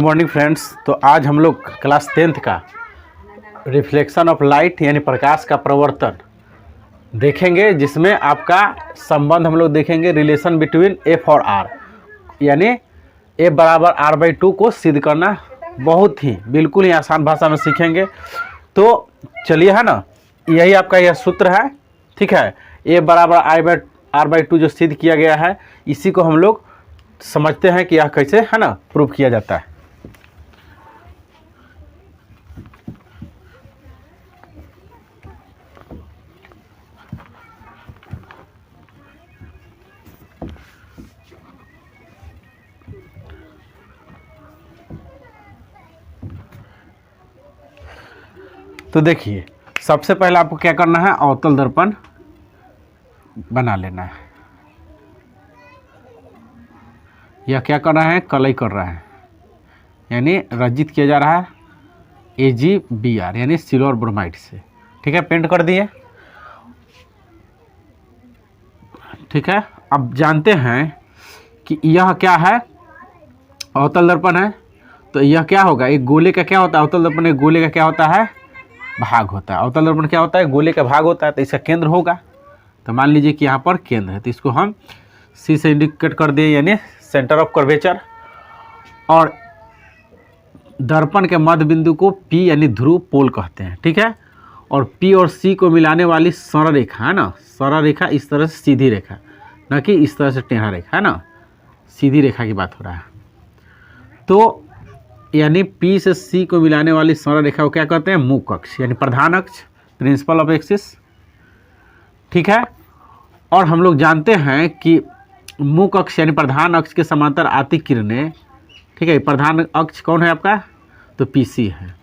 Morning friends. तो आज हम लोग क्लास 10th का रिफ्लेक्शन ऑफ लाइट यानी प्रकाश का प्रवर्तन देखेंगे, जिसमें आपका संबंध हम लोग देखेंगे रिलेशन बिटवीन एफ और आर, यानी एफ बराबर r/2 को सिद्ध करना बहुत ही बिल्कुल ही आसान भाषा में सीखेंगे। तो चलिए, है ना, यही आपका यह सूत्र है, ठीक है। एफ बराबर r/2 जो सिद्ध किया गया है, इसी को हम लोग समझते हैं कि यह कैसे, है ना, प्रूव किया जाता है। तो देखिए, सबसे पहले आपको क्या करना है, अवतल दर्पण बना लेना है। यह क्या कर रहा है, कलई कर रहा है, यानी रंजित किया जा रहा है AgBr यानी सिल्वर ब्रोमाइड से, ठीक है। पेंट कर दिए, ठीक है। अब जानते हैं कि यह क्या है, अवतल दर्पण है। तो यह क्या होगा, एक गोले का क्या होता है, अवतल दर्पण एक गोले का क्या होता है, भाग होता है। अवतल दर्पण क्या होता है, गोले का भाग होता है। तो इसका केंद्र होगा, तो मान लीजिए कि यहाँ पर केंद्र है, तो इसको हम C से इंडिकेट कर दिए, यानी सेंटर ऑफ कर्वेचर। और दर्पण के मध्य बिंदु को P यानी ध्रुव पोल कहते हैं, ठीक है। और P और C को मिलाने वाली सरल रेखा, है ना, सरल रेखा इस तरह से सीधी रेखा, न कि इस तरह से टेढ़ा रेखा, है ना, सीधी रेखा की बात हो रहा है। तो यानी P से C को मिलाने वाली सरल रेखा को क्या कहते हैं, मुख्य अक्ष यानी प्रधान अक्ष, प्रिंसिपल ऑफ एक्सिस, ठीक है। और हम लोग जानते हैं कि मुख्य अक्ष यानी प्रधान अक्ष के समांतर आती किरणें, ठीक है। प्रधान अक्ष कौन है आपका, तो PC है।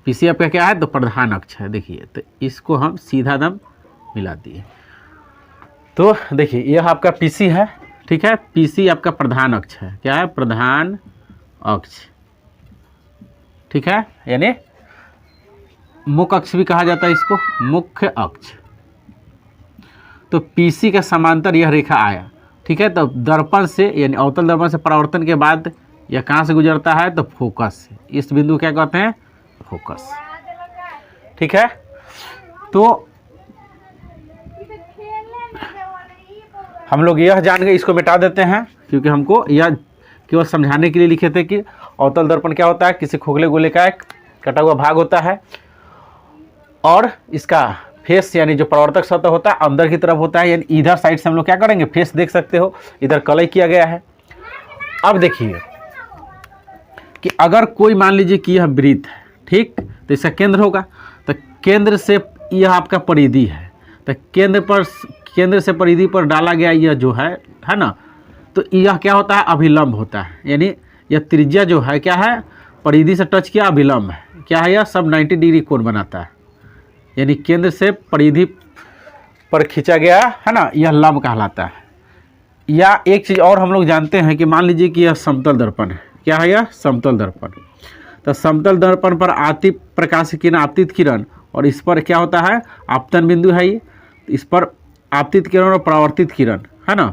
PC आपका क्या है, तो प्रधान अक्ष है। देखिए, तो इसको हम सीधा दम मिला दिए। तो देखिए, यह आपका PC है, ठीक है। PC आपका प्रधान अक्ष है, क्या है, प्रधान अक्ष, ठीक है, यानी मुख्य अक्ष भी कहा जाता है इसको, मुख्य अक्ष। तो PC के समांतर यह रेखा आया, ठीक है। तो दर्पण से यानी अवतल दर्पण से परावर्तन के बाद यह कहाँ से गुजरता है, तो फोकस से। इस बिंदु क्या कहते हैं, फोकस, ठीक है। तो हम लोग यह जान गए, इसको मिटा देते हैं, क्योंकि हमको यह केवल समझाने के लिए लिखे थे कि अवतल दर्पण क्या होता है, किसी खोखले गोले का एक कटा हुआ भाग होता है, और इसका फेस यानी जो परावर्तक सतह होता है अंदर की तरफ होता है, यानी इधर साइड से हम लोग क्या करेंगे, फेस देख सकते हो, इधर कलई किया गया है। अब देखिए कि अगर कोई मान लीजिए कि यह वृत्त है, ठीक, तो इसका केंद्र होगा। तो केंद्र से यह आपका परिधि है, तो केंद्र से परिधि पर डाला गया यह जो है ना, तो यह क्या होता है, अभिलंब होता है। यानी यह त्रिज्या जो है क्या है, परिधि से टच किया, अभिलंब है, क्या है, यह सब 90 डिग्री कोण बनाता है। यानी केंद्र से परिधि पर खींचा गया, है ना, यह लंब कहलाता है। या एक चीज़ और हम लोग जानते हैं कि मान लीजिए कि यह समतल दर्पण है, क्या है, यह समतल दर्पण। तो समतल दर्पण पर आती प्रकाश किरण, आपतित किरण, और इस पर क्या होता है, आपतन बिंदु है ये, इस पर आपतित किरण और परावर्तित किरण, है ना,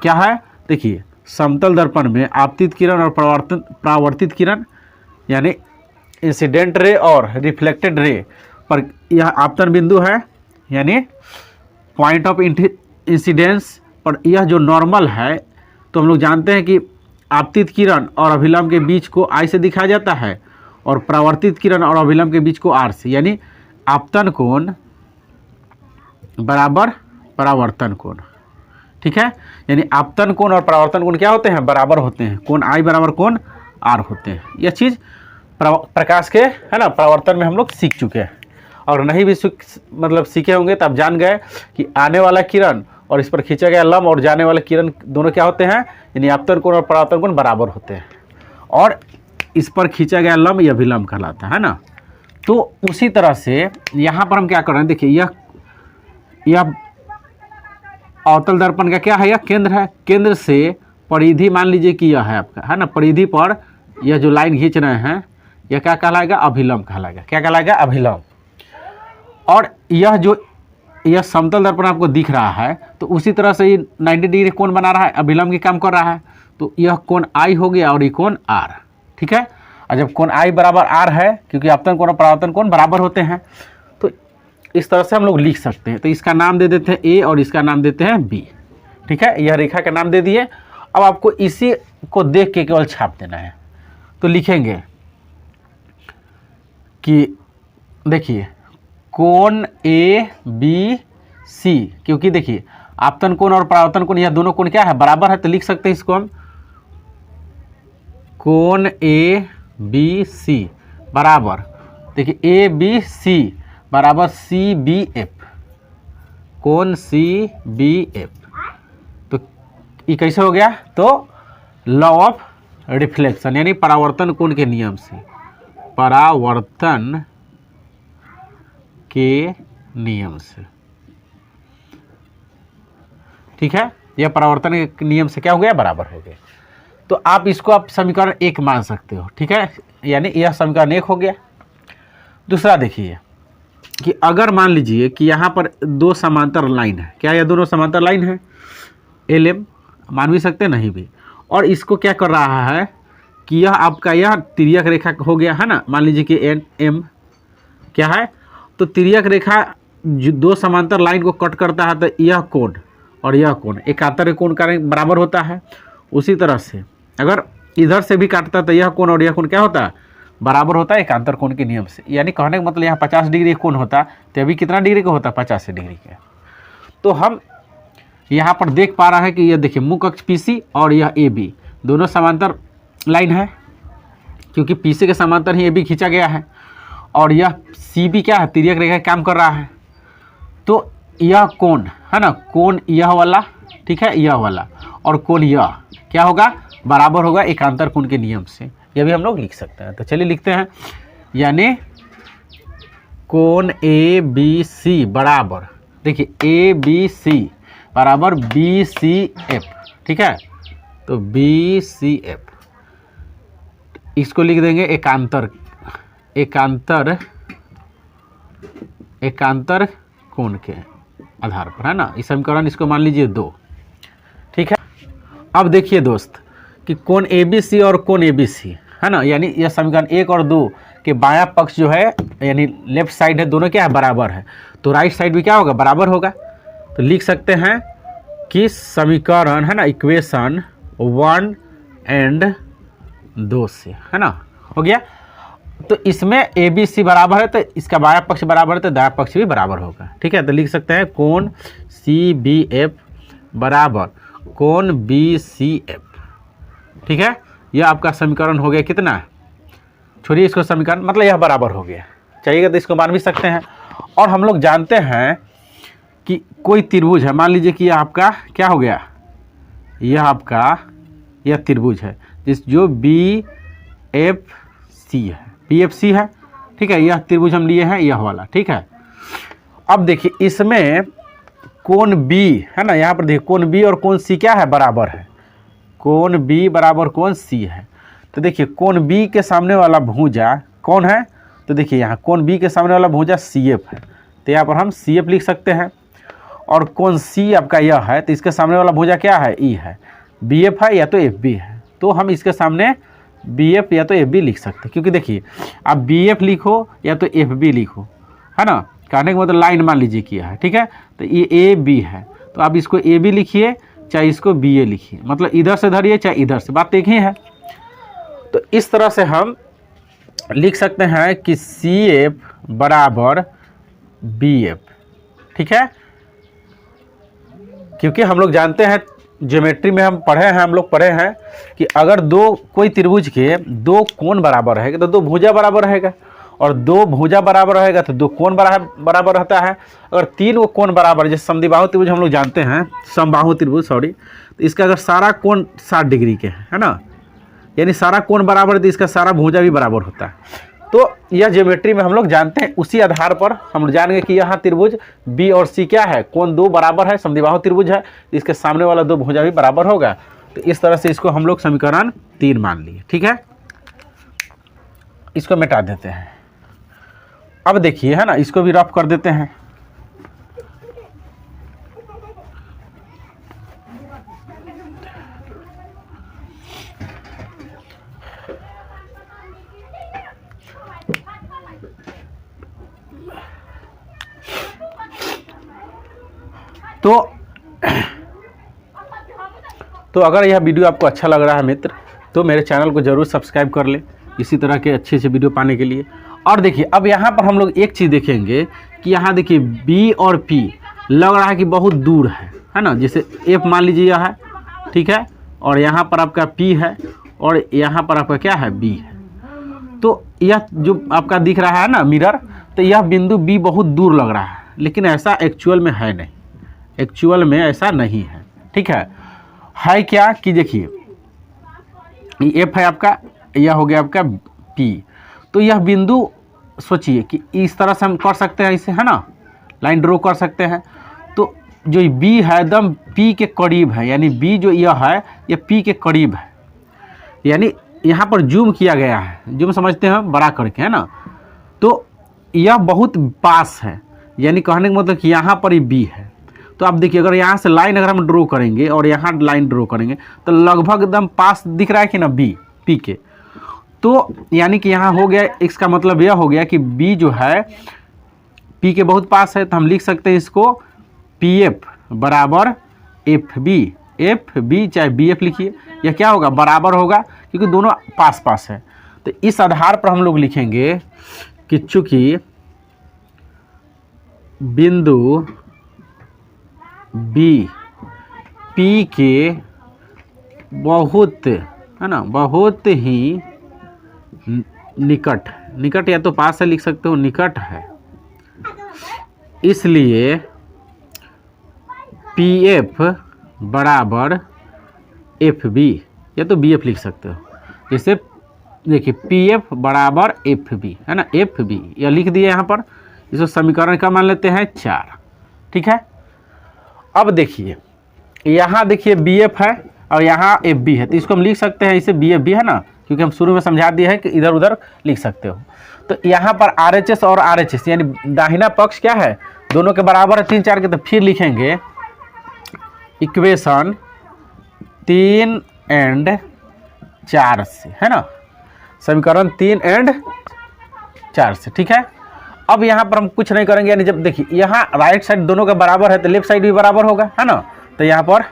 क्या है। देखिए, समतल दर्पण में आपतित किरण और परावर्तित किरण यानी इंसिडेंट रे और रिफ्लेक्टेड रे पर यह आपतन बिंदु है, यानी पॉइंट ऑफ इंसिडेंस पर यह जो नॉर्मल है। तो हम लोग जानते हैं कि आपतित किरण और अभिलंब के बीच को I से दिखाया जाता है, और परावर्तित किरण और अभिलंब के बीच को R से, यानी आपतन कोण बराबर परावर्तन कोण, ठीक है। यानी आपतन कोण और परावर्तन कोण क्या होते हैं, बराबर होते हैं, कोण I बराबर कोण R होते हैं। यह चीज़ प्रकाश के, है ना, परावर्तन में हम लोग सीख चुके हैं, और नहीं भी सीखे होंगे तो आप जान गए कि आने वाला किरण और इस पर खींचा गया लंब और जाने वाला किरण दोनों क्या होते हैं, यानी आपतन कोण और परावर्तन कोण बराबर होते हैं, और इस पर खींचा गया लंब यह अभिलंब कहलाता है ना। तो उसी तरह से यहाँ पर हम क्या कर रहे हैं, देखिए, यह अवतल दर्पण का क्या है, यह केंद्र है। केंद्र से परिधि मान लीजिए कि यह है आपका, है ना, परिधि पर यह जो लाइन खींच रहे हैं, यह क्या कहलाएगा, अभिलंब कहलाएगा। क्या कहलाएगा, अभिलंब। और यह समतल दर्पण आपको दिख रहा है, तो उसी तरह से ये 90 डिग्री कोण बना रहा है, अभिलंब की काम कर रहा है। तो यह कोण आई हो गया और ये कोण आर, ठीक है। और जब कोण आई बराबर आर है, क्योंकि आपतन कोण और परावर्तन कोण बराबर होते हैं, तो इस तरह से हम लोग लिख सकते हैं। तो इसका नाम दे देते हैं ए और इसका नाम देते हैं बी, ठीक है। यह रेखा का नाम दे दिए। अब आपको इसी को देख के केवल छाप देना है। तो लिखेंगे कि देखिए कोण ए बी सी, क्योंकि देखिए आपतन कोण और परावर्तन कोण यह दोनों कोण क्या है, बराबर है। तो लिख सकते हैं इसको हम कोण ए बी सी बराबर, देखिए ए बी सी बराबर सी बी एफ, कोण सी बी एफ। तो ये कैसे हो गया, तो लॉ ऑफ रिफ्लेक्शन यानी परावर्तन कोण के नियम से, परावर्तन के नियम से, ठीक है। यह परावर्तन के नियम से क्या हो गया, बराबर हो गया। तो आप इसको आप समीकरण 1 मान सकते हो, ठीक है। यानी यह समीकरण 1 हो गया। दूसरा देखिए कि अगर मान लीजिए कि यहाँ पर दो समांतर लाइन है, क्या यह दोनों समांतर लाइन है, एल एम मान भी सकते हैं नहीं भी, और इसको क्या कर रहा है कि यह आपका यह तिर्यक रेखा हो गया है ना। मान लीजिए कि एन एम क्या है, तो तिर्यक रेखा जो दो समांतर लाइन को कट करता है, तो यह कोण और यह कोण एकांतर कोण का बराबर होता है। उसी तरह से अगर इधर से भी काटता तो यह कोण और यह कोण क्या होता है, बराबर होता है एकांतर कोण के नियम से। यानी कहने का मतलब यहाँ 50 डिग्री कोण होता तो अभी कितना डिग्री का होता, 50 डिग्री का। तो हम यहाँ पर देख पा रहे हैं कि यह देखिए मुख्य अक्ष पीसी और यह ए बी दोनों समांतर लाइन है, क्योंकि पीसी के समांतर ही ए बी खींचा गया है। और यह सी बी क्या है, तिर्यक रेखा काम कर रहा है। तो यह कोण है ना, कोण यह वाला, ठीक है, यह वाला, और कोण यह क्या होगा, बराबर होगा एकांतर कोण के नियम से। यह भी हम लोग लिख सकते हैं। तो चलिए लिखते हैं, यानी कोण ए बी सी बराबर, देखिए ए बी सी बराबर बी सी एफ, ठीक है। तो बी सी एफ इसको लिख देंगे एकांतर, एकांतर एकांतर कोण के आधार पर, है ना। इस समीकरण इसको मान लीजिए 2, ठीक है। अब देखिए दोस्त कि कोण ए बी सी और कोण ए बी सी है ना, यानी यह समीकरण 1 और 2 के बायां पक्ष जो है यानी लेफ्ट साइड है, दोनों क्या है, बराबर है। तो राइट साइड भी क्या होगा, बराबर होगा। तो लिख सकते हैं कि समीकरण है ना, इक्वेशन 1 एंड 2 से, है ना, हो गया। तो इसमें ए बी सी बराबर है, तो इसका बायां पक्ष बराबर है, तो दायां पक्ष भी बराबर होगा, ठीक है। तो लिख सकते हैं कोण सी बी एफ बराबर कोण बी सी एफ, ठीक है। यह आपका समीकरण हो गया कितना, छोड़िए इसको समीकरण, मतलब यह बराबर हो गया। चाहिएगा तो इसको मान भी सकते हैं। और हम लोग जानते हैं कि कोई त्रिभुज है, मान लीजिए कि यह आपका क्या हो गया, यह आपका यह त्रिभुज है जिस जो बी एफ सी है, बी एफ सी है, ठीक है। यह त्रिभुज हम लिए हैं, यह वाला, ठीक है। अब देखिए इसमें कोण बी है ना, यहाँ पर देखिए कोण बी और कोण सी क्या है, बराबर है। कोण बी बराबर कोण सी है। तो देखिए कोण बी के सामने वाला भुजा कौन है, तो देखिए यहाँ कोण बी के सामने वाला भुजा सी एफ है, तो यहाँ पर हम सी एफ लिख सकते हैं। और कोण सी आपका यह है, तो इसके सामने वाला भुजा क्या है, ई है। बी एफ है या तो एफ बी है, तो हम इसके सामने बी एफ या तो एफ बी लिख सकते हैं। क्योंकि देखिए आप बी एफ लिखो या तो एफ बी लिखो, है ना, कहने का मतलब लाइन मान लीजिए किया है, ठीक है। तो ये ए बी है, तो आप इसको ए बी लिखिए चाहे इसको बी ए लिखिए, मतलब इधर से धरिए चाहे इधर से, बात एक ही है। तो इस तरह से हम लिख सकते हैं कि सी एफ बराबर बी एफ, ठीक है। क्योंकि हम लोग जानते हैं ज्योमेट्री में हम पढ़े हैं, हम लोग पढ़े हैं कि अगर दो कोई त्रिभुज के दो कोण बराबर रहेगा तो दो भुजा बराबर रहेगा, और दो भुजा बराबर रहेगा तो दो कोण बराबर रहता है। अगर तीन वो कोण बराबर, जैसे समद्विबाहु त्रिभुज हम लोग जानते हैं, समबाहु त्रिभुज सॉरी, तो इसका अगर सारा कोण 60 डिग्री के है ना, यानी सारा कोण बराबर है तो इसका सारा भुजा भी बराबर होता है। तो यह ज्योमेट्री में हम लोग जानते हैं, उसी आधार पर हम जानेंगे कि यहाँ त्रिभुज बी और सी क्या है, कोण दो बराबर है, समद्विबाहु त्रिभुज है, इसके सामने वाला दो भुजा भी बराबर होगा। तो इस तरह से इसको हम लोग समीकरण 3 मान लिए, ठीक है। इसको मिटा देते हैं। अब देखिए है ना, इसको भी रफ कर देते हैं। तो अगर यह वीडियो आपको अच्छा लग रहा है मित्र, तो मेरे चैनल को ज़रूर सब्सक्राइब कर ले इसी तरह के अच्छे से वीडियो पाने के लिए। और देखिए अब यहाँ पर हम लोग एक चीज़ देखेंगे कि यहाँ देखिए बी और पी लग रहा है कि बहुत दूर है ना। जैसे एफ मान लीजिए यह है, ठीक है, और यहाँ पर आपका पी है और यहाँ पर आपका क्या है, बी है। तो यह जो आपका दिख रहा है ना मिरर, तो यह बिंदु बी बहुत दूर लग रहा है, लेकिन ऐसा एक्चुअल में है नहीं, एक्चुअल में ऐसा नहीं है। ठीक है क्या कि देखिए एफ है आपका, यह हो गया आपका पी। तो यह बिंदु सोचिए कि इस तरह से हम कर सकते हैं इसे, है ना, लाइन ड्रॉ कर सकते हैं। तो जो बी है एकदम पी के करीब है, यानी बी जो यह है यह पी के करीब है, यानी यहाँ पर जूम किया गया है, जूम समझते हैं बड़ा करके, है ना। तो यह बहुत पास है, यानी कहने का मतलब कि यहाँ पर ही बी है। तो आप देखिए अगर यहाँ से लाइन अगर हम ड्रॉ करेंगे और यहाँ लाइन ड्रॉ करेंगे तो लगभग एकदम पास दिख रहा है कि ना बी पी के। तो यानी कि यहाँ हो गया, इसका मतलब यह हो गया कि बी जो है पी के बहुत पास है। तो हम लिख सकते हैं इसको पी एफ बराबर एफ बी चाहे बी एफ लिखिए, यह क्या होगा, बराबर होगा, क्योंकि दोनों पास पास है। तो इस आधार पर हम लोग लिखेंगे कि चूंकि बिंदु बी पी के बहुत, है ना, बहुत ही निकट या तो पास है लिख सकते हो, निकट है, इसलिए पी एफ बराबर एफ बी, या तो बी एफ लिख सकते हो। जैसे देखिए पी एफ बराबर एफ बी, है ना, एफ बी यह लिख दिए यहाँ पर। इसको समीकरण का मान लेते हैं 4। ठीक है, अब देखिए यहाँ देखिए बी एफ है और यहाँ एफ बी है, तो इसको हम लिख सकते हैं इसे बी एफ बी, है ना, क्योंकि हम शुरू में समझा दिए हैं कि इधर उधर लिख सकते हो। तो यहाँ पर आर एच एस और आर एच एस यानी दाहिना पक्ष क्या है, दोनों के बराबर है 3 4 के। तो फिर लिखेंगे इक्वेशन 3 और 4 से, है ना, समीकरण 3 और 4 से। ठीक है, अब यहाँ पर हम कुछ नहीं करेंगे, यानी जब देखिए यहाँ राइट साइड दोनों का बराबर है तो लेफ्ट साइड भी बराबर होगा, है ना। तो यहाँ पर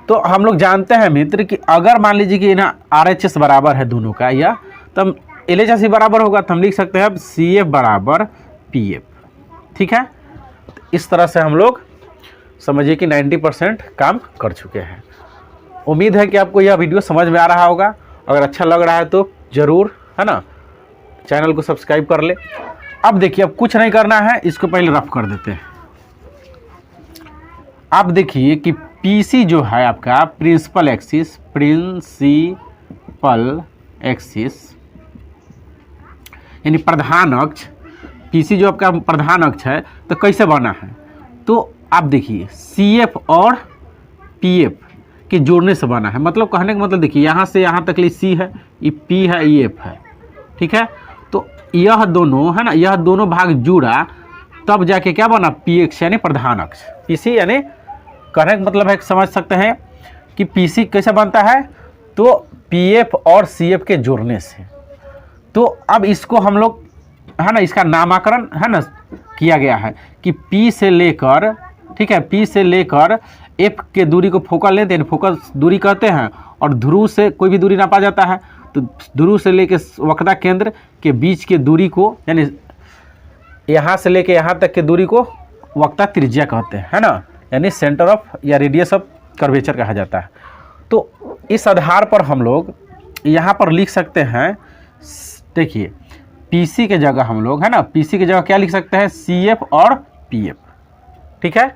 तो हम लोग जानते हैं मित्र कि अगर मान लीजिए कि ना आर एच एस बराबर है दोनों का, या तो हम एल एच एस ही बराबर होगा, तो हम लिख सकते हैं अब सी एफ बराबर पी एफ। ठीक है, तो इस तरह से हम लोग समझिए कि 90% काम कर चुके हैं। उम्मीद है कि आपको यह वीडियो समझ में आ रहा होगा। अगर अच्छा लग रहा है तो ज़रूर, है ना, चैनल को सब्सक्राइब कर ले। अब देखिए अब कुछ नहीं करना है, इसको पहले रफ कर देते हैं। आप देखिए कि पीसी जो है आपका प्रिंसिपल एक्सिस यानी प्रधान अक्ष, पीसी जो आपका प्रधान अक्ष है, तो कैसे बना है, तो आप देखिए सी एफ और पी एफ के जोड़ने से बना है। मतलब कहने का मतलब देखिए यहाँ से यहाँ तक सी है, ये पी है, ये एफ है। ठीक है, तो यह दोनों, है ना, यह दोनों भाग जुड़ा तब जाके क्या बना, पी एक्स यानी प्रधान अक्ष। पीसी यानी कहने का मतलब है, समझ सकते हैं कि पीसी कैसे बनता है, तो पीएफ और सीएफ के जोड़ने से। तो अब इसको हम लोग, है ना, इसका नामकरण, है ना, किया गया है कि पी से लेकर, ठीक है, पी से लेकर एफ के दूरी को फोकल लेते हैं, फोकस दूरी कहते हैं, और ध्रुव से कोई भी दूरी नापा जाता है, तो ध्रुव से लेकर वक्रता केंद्र के बीच के दूरी को, यानी यहाँ से लेकर यहाँ तक के दूरी को वक्रता त्रिज्या कहते हैं, है ना, यानी सेंटर ऑफ या रेडियस ऑफ कर्वेचर कहा जाता है। तो इस आधार पर हम लोग यहाँ पर लिख सकते हैं, देखिए पीसी के जगह हम लोग, है ना, पीसी की जगह क्या लिख सकते हैं, सीएफ और पीएफ। ठीक है,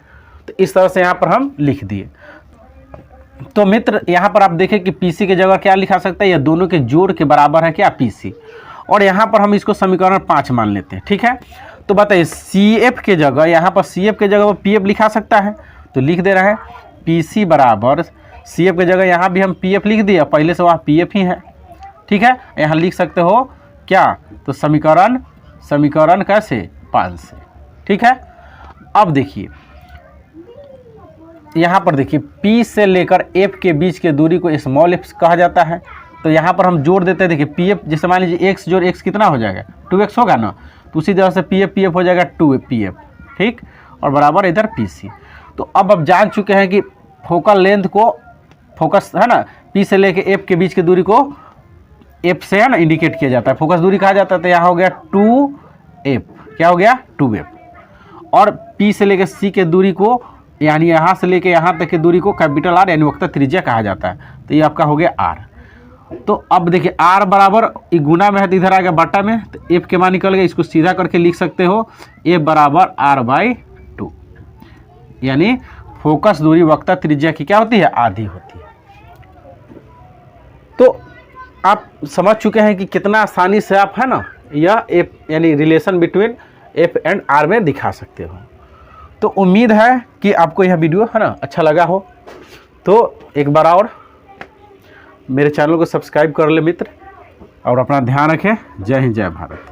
तो इस तरह से यहाँ पर हम लिख दिए। तो मित्र यहाँ पर आप देखें कि पीसी की जगह क्या लिखा सकता है, ये दोनों के जोड़ के बराबर है क्या, पीसी, और यहाँ पर हम इसको समीकरण 5 मान लेते हैं। ठीक है, तो बताइए सीएफ के जगह, यहाँ पर सीएफ के जगह पीएफ लिखा सकता है, तो लिख दे रहे हैं पीसी बराबर सीएफ के जगह यहाँ भी हम पीएफ लिख दिया, पहले से वहाँ पीएफ ही है। ठीक है, यहाँ लिख सकते हो क्या, तो समीकरण कैसे, 5 से। ठीक है, अब देखिए यहाँ पर देखिए P से लेकर F के बीच के दूरी को स्मॉल f कहा जाता है, तो यहाँ पर हम जोड़ देते हैं। देखिए पी एफ, जैसे मान लीजिए एक्स जोड़ एक्स कितना हो जाएगा 2x होगा ना, तो उसी तरह से पी एफ हो जाएगा 2pf, ठीक, और बराबर इधर पी सी। तो अब जान चुके हैं कि फोकल लेंथ को, फोकस है ना, पी से लेके एफ के बीच की दूरी को एफ से है ना इंडिकेट किया जाता है, फोकस दूरी कहा जाता है। तो यहाँ हो गया 2f, क्या हो गया 2f। और पी से लेके सी के दूरी को, यानी यहाँ से लेके यहाँ तक की दूरी को कैपिटल आर यानी वक्र त्रिज्या कहा जाता है। तो ये आपका हो गया आर। तो अब देखिए आर बराबर गुना में है तो इधर आ गया बटा में, तो एफ के मान निकल गया, इसको सीधा करके लिख सकते हो एफ बराबर r/2, यानी फोकस दूरी वक्र त्रिज्या की क्या होती है, आधी होती है। तो आप समझ चुके हैं कि कितना आसानी से आप है ना यह एफ यानी relation between F and R में दिखा सकते हो। तो उम्मीद है कि आपको यह वीडियो है ना अच्छा लगा हो। तो एक बार और मेरे चैनल को सब्सक्राइब कर ले मित्र, और अपना ध्यान रखें। जय हिंद, जय भारत।